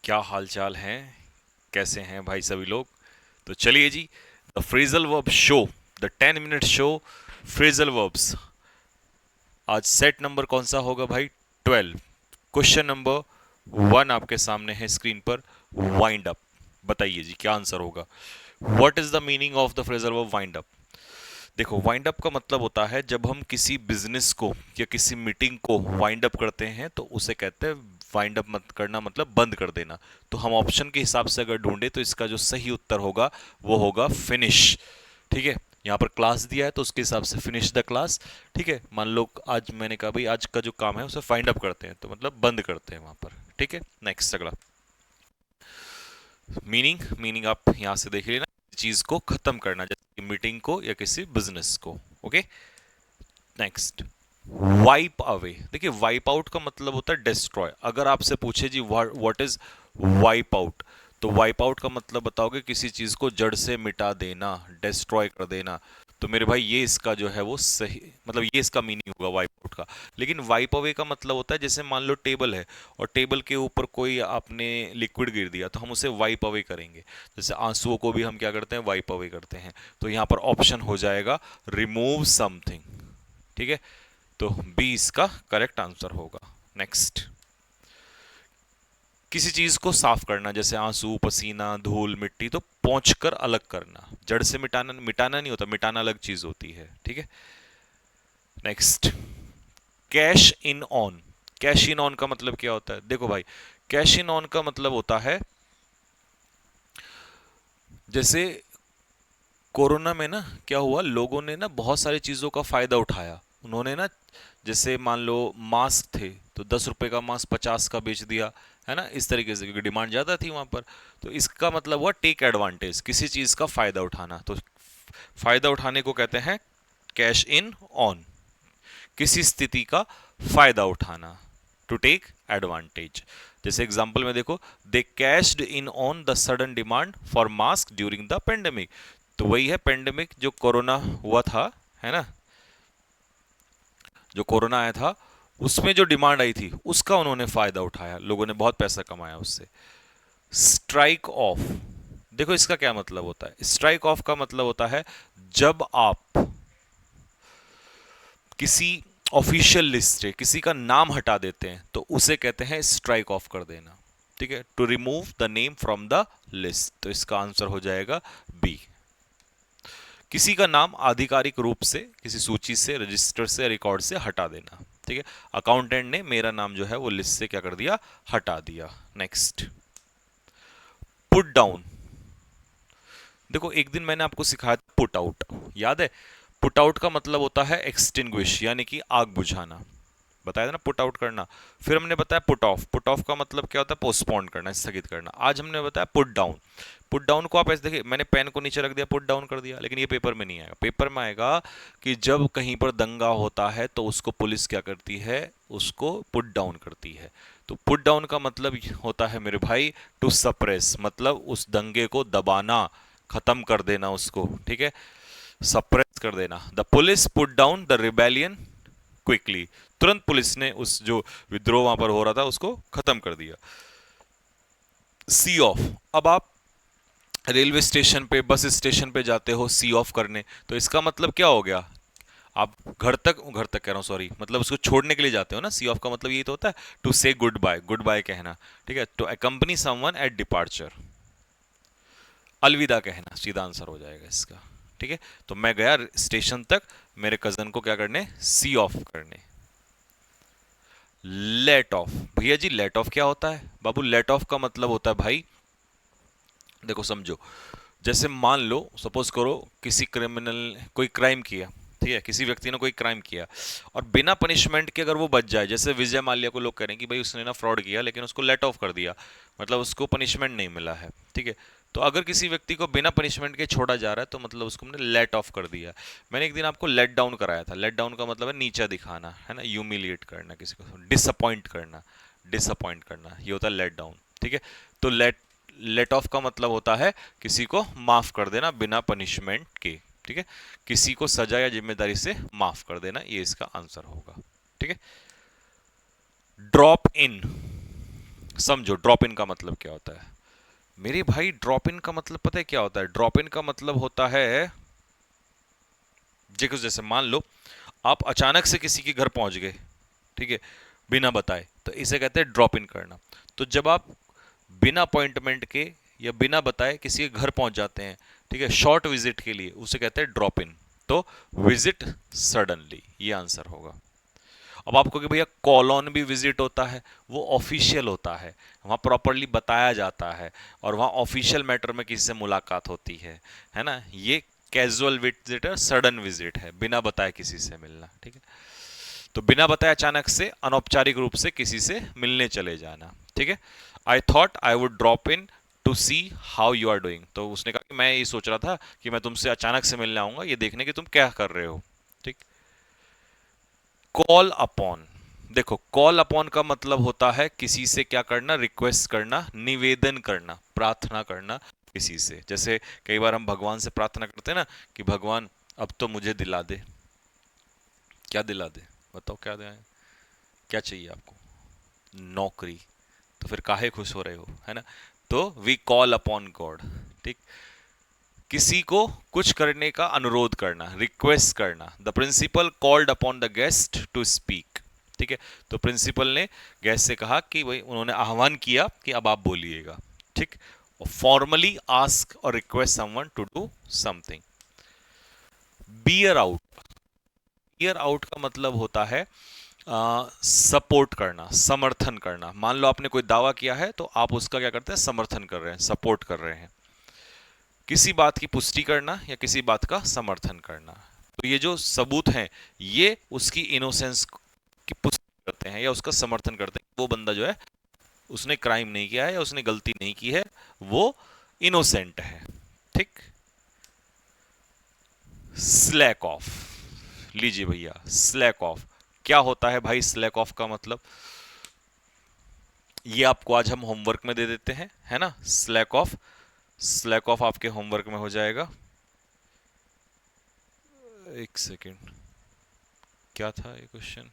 क्या हाल चाल हैं? कैसे हैं भाई सभी लोग? तो चलिए जी, the phrasal verb show, the 10 minute show, phrasal verbs. आज सेट नंबर कौन सा होगा भाई? 12। क्वेश्चन नंबर 1 आपके सामने है स्क्रीन पर। Wind up. बताइए जी क्या आंसर होगा। What is the meaning of the phrasal verb wind up? देखो, वाइंड अप का मतलब होता है जब हम किसी बिजनेस को या किसी मीटिंग को वाइंड अप करते हैं तो उसे कहते हैं वाइंड अप मत करना, मतलब बंद कर देना। तो हम ऑप्शन के हिसाब से अगर ढूंढे तो इसका जो सही उत्तर होगा वो होगा फिनिश। ठीक है, यहाँ पर क्लास दिया है तो उसके हिसाब से फिनिश द क्लास। ठीक है, मान लो आज मैंने कहा भाई आज का जो काम है उसे फाइंड अप करते हैं, तो मतलब बंद करते हैं वहां पर। ठीक है, नेक्स्ट अगला। मीनिंग मीनिंग आप यहाँ से देख लेना, चीज को खत्म करना, जैसे कि मीटिंग को या किसी बिजनेस को। Okay, next. Wipe away. देखिए, वाइप आउट का मतलब होता है डिस्ट्रॉय। अगर आपसे पूछे जी व्हाट इज वाइप आउट, तो वाइप आउट का मतलब बताओगे किसी चीज को जड़ से मिटा देना, डिस्ट्रॉय कर देना। तो मेरे भाई ये इसका जो है वो सही, मतलब ये इसका मीनिंग होगा वाइप आउट का। लेकिन वाइप अवे का मतलब होता है जैसे मान लो टेबल है और टेबल के ऊपर कोई आपने लिक्विड गिर दिया तो हम उसे वाइप अवे करेंगे। जैसे आंसुओं को भी हम क्या करते हैं, वाइप अवे करते हैं। तो यहाँ पर ऑप्शन हो जाएगा रिमूव समथिंग। ठीक है, तो बी इसका करेक्ट आंसर होगा। नेक्स्ट। किसी चीज को साफ करना, जैसे आंसू, पसीना, धूल, मिट्टी, तो पोंछ कर अलग करना। जड़ से मिटाना, मिटाना नहीं होता, मिटाना अलग चीज होती है। ठीक है, next. Cash in on. Cash in on का मतलब क्या होता है? देखो भाई, कैश इन ऑन का मतलब होता है जैसे कोरोना में ना क्या हुआ, लोगों ने ना बहुत सारी चीजों का फायदा उठाया। उन्होंने ना, जैसे मान लो मास्क थे तो 10 रुपए का मास्क 50 का बेच दिया, है ना, इस तरीके से, क्योंकि डिमांड ज्यादा थी वहां पर। तो इसका मतलब हुआ टेक एडवांटेज, किसी चीज का फायदा उठाना। तो फायदा उठाने को कहते हैं कैश इन ऑन, किसी स्थिति का फायदा उठाना, टू टेक एडवांटेज। जैसे एग्जांपल में देखो, they cashed in on the sudden demand for mask during the pandemic. तो वही है पेंडेमिक, जो कोरोना हुआ था, है ना, जो कोरोना आया था उसमें जो डिमांड आई थी उसका उन्होंने फायदा उठाया, लोगों ने बहुत पैसा कमाया उससे। Strike off. देखो इसका क्या मतलब होता है? स्ट्राइक ऑफ का मतलब होता है जब आप किसी ऑफिशियल लिस्ट से किसी का नाम हटा देते हैं तो उसे कहते हैं स्ट्राइक ऑफ कर देना। ठीक है, to remove the name from the list. तो इसका आंसर हो जाएगा बी। किसी का नाम आधिकारिक रूप से किसी सूची से, रजिस्टर से, रिकॉर्ड से हटा देना। ठीक है, अकाउंटेंट ने मेरा नाम जो है वो लिस्ट से क्या कर दिया, हटा दिया। नेक्स्ट। Put down. देखो एक दिन मैंने आपको सिखाया था पुट आउट, याद है? पुट आउट का मतलब होता है एक्सटिंग्विश, यानी कि आग बुझाना, बताया था ना, पुट आउट करना। फिर हमने बताया पुट ऑफ। पुट ऑफ का मतलब क्या होता है? पोस्टपोन करना, स्थगित करना। आज हमने बताया पुट डाउन। पुट डाउन को आप ऐसे देखिए, मैंने पेन को नीचे रख दिया, पुट डाउन कर दिया, लेकिन ये पेपर में नहीं आएगा। पेपर में आएगा कि जब कहीं पर दंगा होता है तो उसको पुलिस क्या करती है, उसको पुट डाउन करती है। तो पुट डाउन का मतलब होता है मेरे भाई टू सप्रेस, मतलब उस दंगे को दबाना, खत्म कर देना उसको। ठीक है, सप्रेस कर देना। The police put down the rebellion quickly. तुरंत पुलिस ने उस जो विद्रोह वहां पर हो रहा था उसको खत्म कर दिया। सी ऑफ। अब आप रेलवे स्टेशन पे, बस स्टेशन पे जाते हो सी ऑफ करने, तो इसका मतलब क्या हो गया? आप घर तक कह रहा हूँ, सॉरी, मतलब उसको छोड़ने के लिए जाते हो ना। सी ऑफ का मतलब यही तो होता है टू से गुड बाय, गुड बाय कहना। ठीक है, to accompany someone at departure, अलविदा कहना, सीधा आंसर हो जाएगा इसका। ठीक है, तो मैं गया स्टेशन तक मेरे कजन को क्या करने, सी ऑफ करने। Let off. भैया जी लेट ऑफ क्या होता है? बाबू लेट ऑफ का मतलब होता है भाई, देखो समझो, जैसे मान लो सपोज करो किसी क्रिमिनल कोई क्राइम किया, ठीक है, किसी व्यक्ति ने कोई क्राइम किया और बिना पनिशमेंट के अगर वो बच जाए, जैसे विजय माल्या को लोग कह रहे हैं कि भाई उसने ना फ्रॉड किया लेकिन उसको लेट ऑफ कर दिया, मतलब उसको पनिशमेंट नहीं मिला है। ठीक है, तो अगर किसी व्यक्ति को बिना पनिशमेंट के छोड़ा जा रहा है तो मतलब उसको हमने लेट ऑफ कर दिया। मैंने एक दिन आपको लेट डाउन कराया था। लेट डाउन का मतलब है नीचा दिखाना, है ना, ह्यूमिलिएट करना, किसी को डिसअपॉइंट करना, डिसअपॉइंट करना, ये होता है लेट डाउन। ठीक है, तो लेट ऑफ का मतलब होता है किसी को माफ कर देना बिना पनिशमेंट के। ठीक है, किसी को सजा या जिम्मेदारी से माफ कर देना, ये इसका आंसर होगा। ठीक है, ड्रॉप इन। समझो ड्रॉप इन का मतलब क्या होता है मेरे भाई। ड्रॉप इन का मतलब पता है क्या होता है? ड्रॉप इन का मतलब होता है, देखो जैसे मान लो आप अचानक से किसी के घर पहुंच गए, ठीक है, बिना बताए, तो इसे कहते हैं ड्रॉप इन करना। तो जब आप बिना अपॉइंटमेंट के या बिना बताए किसी के घर पहुंच जाते हैं, ठीक है, शॉर्ट विजिट के लिए, उसे कहते हैं ड्रॉप इन। तो विजिट सडनली, ये आंसर होगा। अब आपको कि भैया कॉल ऑन भी विजिट होता है, वो ऑफिशियल होता है, वहाँ प्रॉपरली बताया जाता है और वहाँ ऑफिशियल मैटर में किसी से मुलाकात होती है ना। ये कैजुअल विजिट है, सडन विजिट है, बिना बताए किसी से मिलना, ठीक है। तो बिना बताए अचानक से अनौपचारिक रूप से किसी से मिलने चले जाना, ठीक है। I thought I would drop in to see how you are doing. तो उसने कहा कि मैं ये सोच रहा था कि मैं तुमसे अचानक से मिलने आऊंगा, ये देखने कि तुम क्या कर रहे हो, ठीक। कॉल अपॉन, देखो कॉल अपॉन का मतलब होता है किसी से क्या करना, रिक्वेस्ट करना, निवेदन करना, प्रार्थना करना किसी से। जैसे कई बार हम भगवान से प्रार्थना करते हैं ना कि भगवान अब तो मुझे दिला दे। क्या दिला दे? बताओ क्या दे, क्या चाहिए आपको? नौकरी। तो फिर काहे खुश हो रहे हो, है ना। तो वी कॉल अपॉन गॉड, ठीक। किसी को कुछ करने का अनुरोध करना, रिक्वेस्ट करना। The principal called upon the guest to speak, ठीक है। तो प्रिंसिपल ने गेस्ट से कहा कि भाई, उन्होंने आह्वान किया कि अब आप बोलिएगा, ठीक। फॉर्मली आस्क और request someone to do something. Bear out, bear out का मतलब होता है सपोर्ट करना, समर्थन करना। मान लो आपने कोई दावा किया है तो आप उसका क्या करते हैं, समर्थन कर रहे हैं, सपोर्ट कर रहे हैं। किसी बात की पुष्टि करना या किसी बात का समर्थन करना। तो ये जो सबूत हैं, ये उसकी इनोसेंस की पुष्टि करते हैं या उसका समर्थन करते हैं। वो बंदा जो है उसने क्राइम नहीं किया है या उसने गलती नहीं की है, वो इनोसेंट है, ठीक। स्लैक ऑफ, लीजिए भैया स्लैक ऑफ क्या होता है भाई? स्लैक ऑफ का मतलब ये आपको आज हम होमवर्क में दे देते हैं, है ना। स्लैक ऑफ, स्लैक ऑफ आपके होमवर्क में हो जाएगा। एक सेकेंड, क्या था ये क्वेश्चन?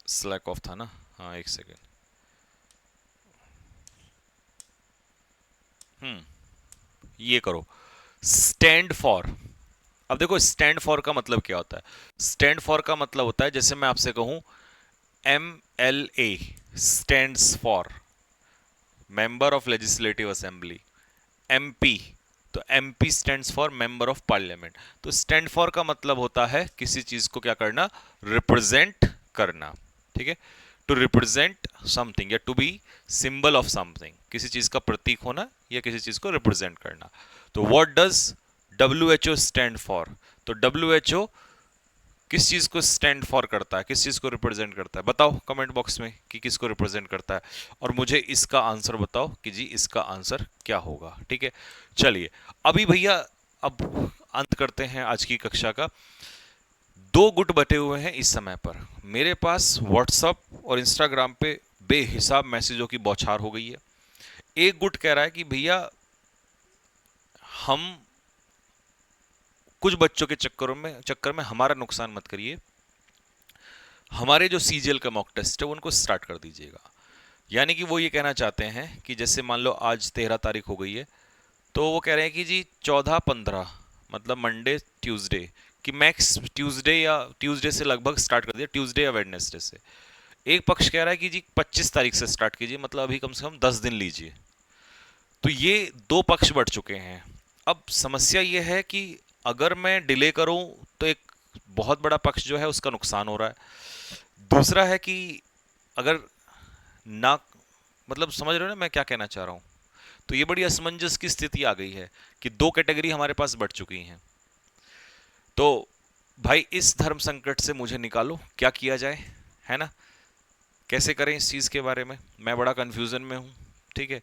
स्लैक ऑफ था ना, हाँ एक सेकेंड। ये करो, स्टैंड फॉर। अब देखो स्टैंड फॉर का मतलब क्या होता है? स्टैंड फॉर का मतलब होता है, जैसे मैं आपसे कहूं MLA stands for member of legislative assembly, MP, तो MP stands for member of parliament. तो स्टैंड फॉर का मतलब होता है किसी चीज को क्या करना, रिप्रेजेंट करना, ठीक है। टू रिप्रेजेंट समथिंग या to be symbol of something, किसी चीज का प्रतीक होना या किसी चीज को रिप्रेजेंट करना। तो what does WHO stand for? तो WHO किस चीज को स्टैंड फॉर करता है, किस चीज को रिप्रेजेंट करता है? बताओ कमेंट बॉक्स में कि किसको रिप्रेजेंट करता है, और मुझे इसका आंसर बताओ कि जी इसका आंसर क्या होगा, ठीक है। चलिए अभी भैया, अब अंत करते हैं आज की कक्षा का। दो गुट बटे हुए हैं इस समय पर मेरे पास व्हाट्सअप और इंस्टाग्राम पे बेहिसाब मैसेजों की बौछार हो गई है। एक गुट कह रहा है कि भैया हम कुछ बच्चों के चक्कर में हमारा नुकसान मत करिए, हमारे जो CGL का मॉक टेस्ट है उनको स्टार्ट कर दीजिएगा। यानी कि वो ये कहना चाहते हैं कि जैसे मान लो आज 13 तारीख हो गई है, तो वो कह रहे हैं कि जी 14-15 मतलब मंडे ट्यूसडे कि मैक्स ट्यूसडे या ट्यूसडे से लगभग स्टार्ट कर दिया, ट्यूसडे या वेडनेसडे से। एक पक्ष कह रहा है कि जी 25 तारीख से स्टार्ट कीजिए, मतलब अभी कम से कम 10 दिन लीजिए। तो ये दो पक्ष बढ़ चुके हैं। अब समस्या ये है कि अगर मैं डिले करूं तो एक बहुत बड़ा पक्ष जो है उसका नुकसान हो रहा है। दूसरा है कि अगर ना, मतलब समझ रहे हो ना मैं क्या कहना चाह रहा हूं। तो ये बड़ी असमंजस की स्थिति आ गई है कि दो कैटेगरी हमारे पास बढ़ चुकी हैं। तो भाई इस धर्म संकट से मुझे निकालो, क्या किया जाए, है ना। कैसे करें इस चीज के बारे में, मैं बड़ा कंफ्यूजन में हूं, ठीक है।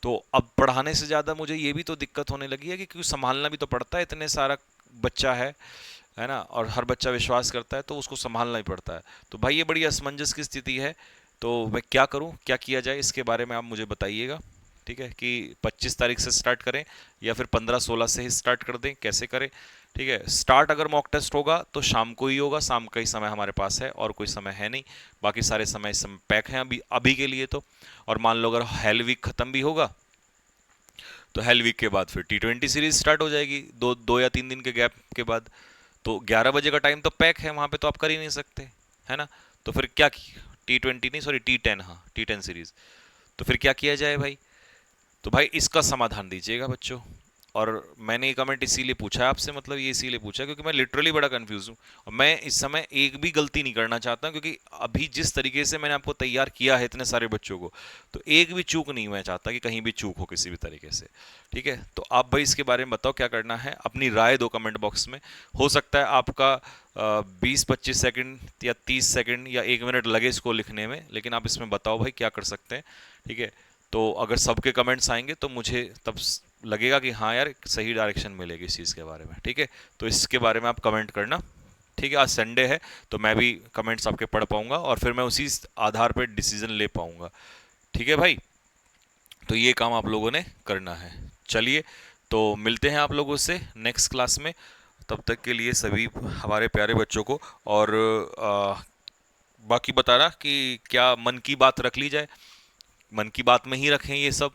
तो अब पढ़ाने से ज्यादा मुझे ये भी तो दिक्कत होने लगी है कि क्यों संभालना भी तो पड़ता है, इतने सारा बच्चा है ना, और हर बच्चा विश्वास करता है तो उसको संभालना ही पड़ता है। तो भाई ये बड़ी असमंजस की स्थिति है। तो मैं क्या करूं, क्या किया जाए, इसके बारे में आप मुझे बताइएगा, ठीक है। कि 25 तारीख से स्टार्ट करें या फिर 15-16 से ही स्टार्ट कर दें, कैसे करें, ठीक है। स्टार्ट अगर मॉक टेस्ट होगा तो शाम को ही होगा, शाम का ही समय हमारे पास है और कोई समय है नहीं, बाकी सारे समय इस समय पैक हैं अभी अभी के लिए तो। और मान लो अगर हेल वीक खत्म भी होगा तो हेल वीक के बाद फिर T20 सीरीज स्टार्ट हो जाएगी, दो या 3 दिन के गैप के बाद। तो 11 बजे का टाइम तो पैक है वहां पे, तो आप कर ही नहीं सकते, है ना। तो फिर क्या, T20 नहीं सॉरी T10, हाँ T10 सीरीज। तो फिर क्या किया जाए भाई? तो भाई इसका समाधान दीजिएगा बच्चों। और मैंने ये कमेंट इसीलिए पूछा है आपसे, मतलब ये इसीलिए पूछा है क्योंकि मैं लिटरली बड़ा कंफ्यूज हूँ और मैं इस समय एक भी गलती नहीं करना चाहता, क्योंकि अभी जिस तरीके से मैंने आपको तैयार किया है इतने सारे बच्चों को, तो एक भी चूक नहीं मैं चाहता कि कहीं भी चूक हो किसी भी तरीके से। ठीक है, तो आप भाई इसके बारे में बताओ क्या करना है, अपनी राय दो कमेंट बॉक्स में। हो सकता है आपका 20-25 सेकंड या 30 सेकंड या 1 मिनट लगे इसको लिखने में, लेकिन आप इसमें बताओ भाई क्या कर सकते हैं। ठीक है, तो अगर सबके कमेंट्स आएंगे तो मुझे तब लगेगा कि हाँ यार सही डायरेक्शन मिलेगी इस चीज़ के बारे में। ठीक है, तो इसके बारे में आप कमेंट करना। ठीक है, आज संडे है तो मैं भी कमेंट्स आपके पढ़ पाऊंगा और फिर मैं उसी आधार पर डिसीजन ले पाऊंगा। ठीक है भाई, तो ये काम आप लोगों ने करना है। चलिए, तो मिलते हैं आप लोगों से नेक्स्ट क्लास में। तब तक के लिए सभी हमारे प्यारे बच्चों को, और बाकी बताना कि क्या मन की बात रख ली जाए, मन की बात में ही रखें ये सब,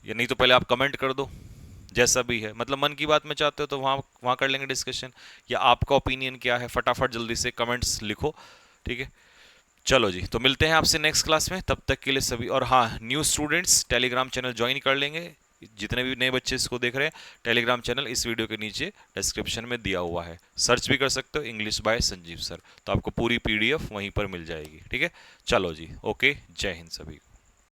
या नहीं तो पहले आप कमेंट कर दो। जैसा भी है, मतलब मन की बात में चाहते हो तो वहाँ वहाँ कर लेंगे डिस्कशन, या आपका ओपिनियन क्या है फटाफट जल्दी से कमेंट्स लिखो। ठीक है, चलो जी, तो मिलते हैं आपसे नेक्स्ट क्लास में। तब तक के लिए सभी, और हाँ new students Telegram channel join कर लेंगे, जितने भी नए बच्चे इसको देख रहे हैं। टेलीग्राम चैनल इस वीडियो के नीचे डिस्क्रिप्शन में दिया हुआ है, सर्च भी कर सकते हो इंग्लिश बाय संजीव सर, तो आपको पूरी PDF वहीं पर मिल जाएगी। ठीक है, चलो जी, ओके, जय हिंद सभी को।